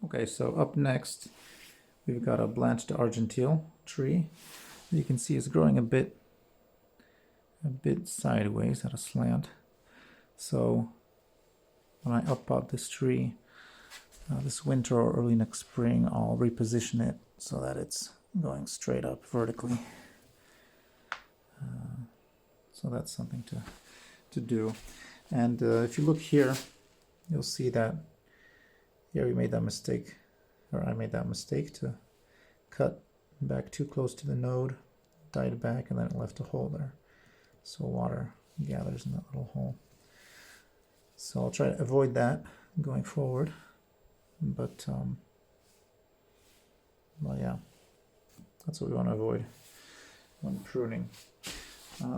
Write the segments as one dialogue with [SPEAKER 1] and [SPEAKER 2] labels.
[SPEAKER 1] Okay, so up next we've got a Blanche de Argentile tree. You can see it's growing a bit sideways at a slant. So when I uppot this tree this winter or early next spring, I'll reposition it so that it's going straight up vertically. So that's something to do. And if you look here, you'll see that here we made that mistake, or I made that mistake to cut back too close to the node, died back, and then it left a hole there. So water gathers in that little hole. So I'll try to avoid that going forward. But well, yeah, that's what we want to avoid when pruning.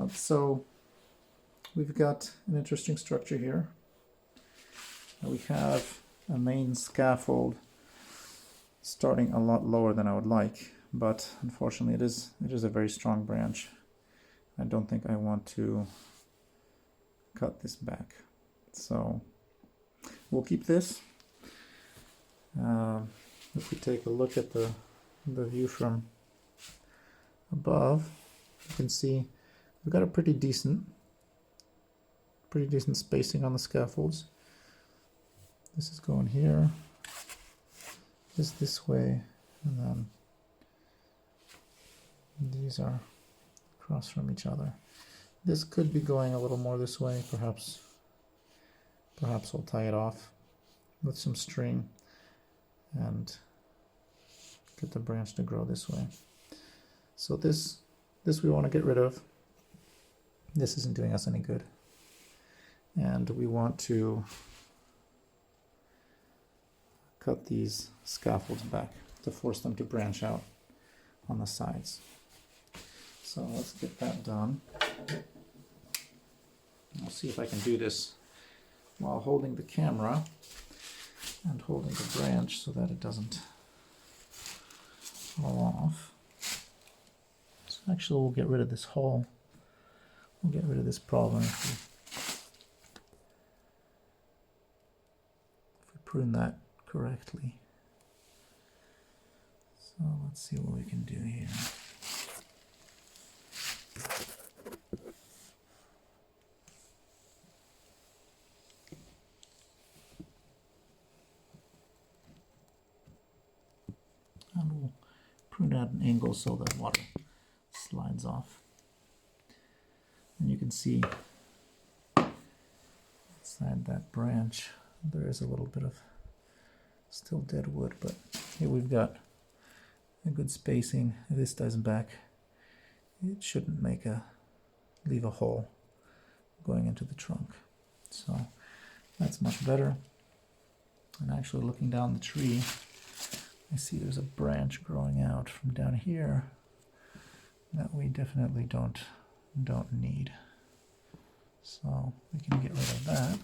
[SPEAKER 1] So we've got an interesting structure here. We have a main scaffold starting a lot lower than I would like, but unfortunately it is a very strong branch. I don't think I want to cut this back, so we'll keep this. If we take a look at the view from above, you can see we've got a pretty decent spacing on the scaffolds. This is going here, this way, and then these are across from each other. This could be going a little more this way. Perhaps I'll tie it off with some string and get the branch to grow this way. So this we want to get rid of. This isn't doing us any good, and we want to cut these scaffolds back to force them to branch out on the sides. So let's get that done. I'll see if I can do this while holding the camera and holding the branch so that it doesn't fall off. So actually we'll get rid of this hole. We'll get rid of this problem if we prune that correctly. So let's see what we can do here. And we'll prune at an angle so that water slides off. And you can see inside that branch there is a little bit of still dead wood, but here we've got a good spacing. If this dies back, it shouldn't leave a hole going into the trunk. So that's much better. And actually looking down the tree, I see there's a branch growing out from down here that we definitely don't need. So we can get rid of that.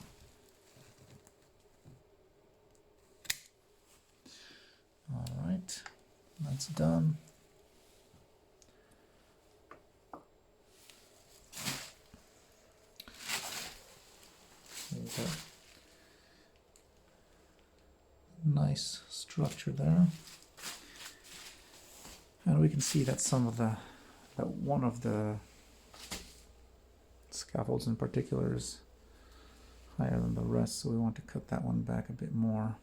[SPEAKER 1] All right, that's done. There's a nice structure there. And we can see that one of the scaffolds in particular is higher than the rest, so we want to cut that one back a bit more.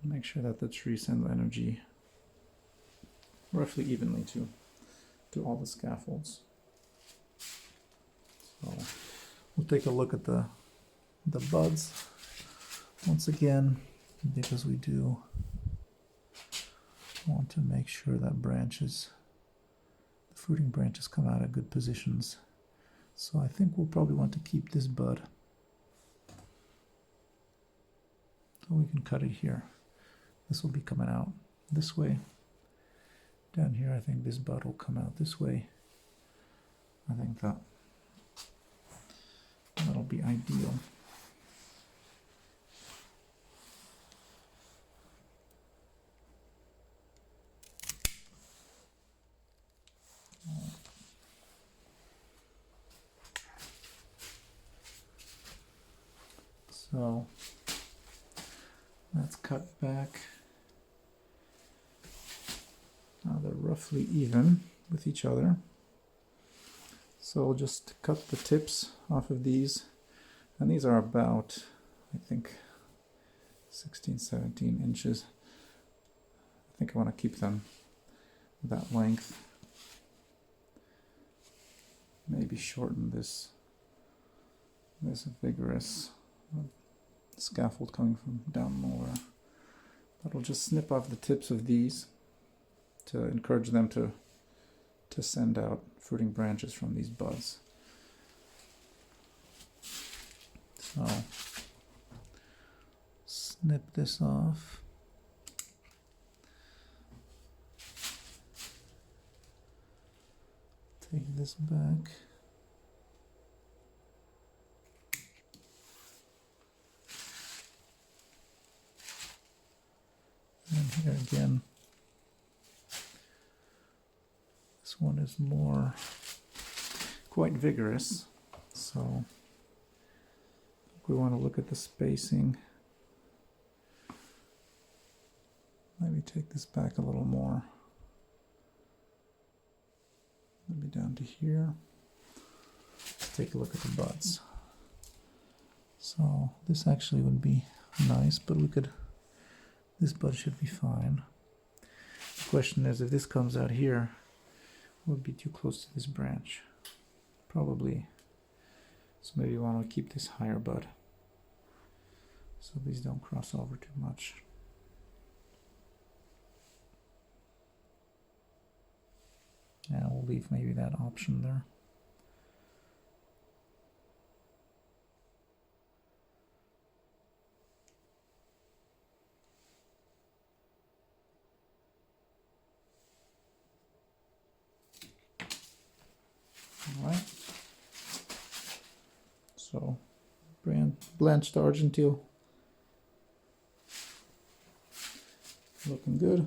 [SPEAKER 1] Make sure that the tree sends energy roughly evenly to all the scaffolds. So we'll take a look at the buds once again, because we do want to make sure that the fruiting branches come out at good positions. So I think we'll probably want to keep this bud. So we can cut it here. This will be coming out this way. Down here, I think this bud will come out this way. I think that'll be ideal. So That's cut back. Now they're roughly even with each other. So we'll just cut the tips off of these. And these are about, I think, 16, 17 inches. I think I want to keep them that length. Maybe shorten this vigorous scaffold coming from down lower. But I'll just snip off the tips of these to encourage them to send out fruiting branches from these buds. So snip this off. Take this back. And here again, this one is more quite vigorous, so we want to look at the spacing. Maybe take this back a little more. Maybe down to here. Let's take a look at the buds. So this actually would be nice, but this bud should be fine. The question is, if this comes out here, it would be too close to this branch. Probably. So maybe you want to keep this higher bud, so these don't cross over too much. And we'll leave maybe that option there. All right. So, Blanche the Argentine, looking good.